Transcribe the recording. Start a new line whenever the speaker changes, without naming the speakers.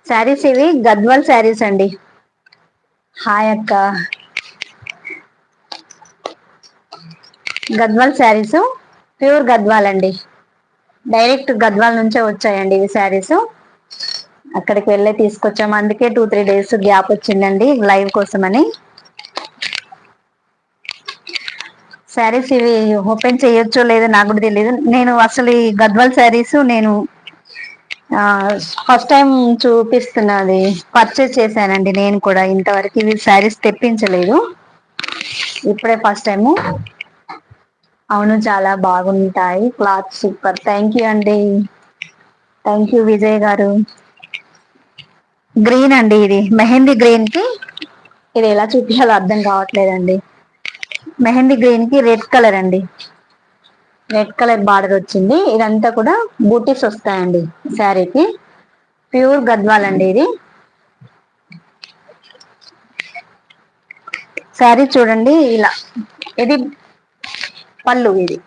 శారీస్ ఇవి గద్వాల్ శారీస్ అండి. హాయ్ అక్క. గద్వాల్ శారీస్, ప్యూర్ గద్వాల్ అండి. డైరెక్ట్ గద్వాల్ నుంచే వచ్చాయండి ఇవి శారీస్. అక్కడికి వెళ్ళే తీసుకొచ్చాము, అందుకే 2-3 డేస్ గ్యాప్ వచ్చిందండి లైవ్ కోసం అని. శారీస్ ఇవి ఓపెన్ చేయొచ్చో లేదో నాకు కూడా తెలియదు. నేను అసలు ఈ గద్వాల్ శారీస్ నేను ఫస్ట్ టైం చూపిస్తున్నది పర్చేస్ చేశానండి. నేను కూడా ఇంతవరకు ఇవి శారీస్ తెప్పించలేదు, ఇప్పుడే ఫస్ట్ టైము. అవును, చాలా బాగుంటాయి, క్లాత్ సూపర్. థ్యాంక్ యూ అండి, థ్యాంక్ యూ విజయ్ గారు. గ్రీన్ అండి, ఇది మెహందీ గ్రీన్ కి ఇది ఎలా చూపించాలో అర్థం కావట్లేదండి. మెహందీ గ్రీన్ కి రెడ్ కలర్ అండి, రెడ్ కలర్ బార్డర్ వచ్చింది. ఇదంతా కూడా బూటీస్ వస్తాయండి శారీకి. ప్యూర్ గద్వాల్ అండి ఇది. శారీ చూడండి ఇలా, ఇది పళ్ళు, ఇది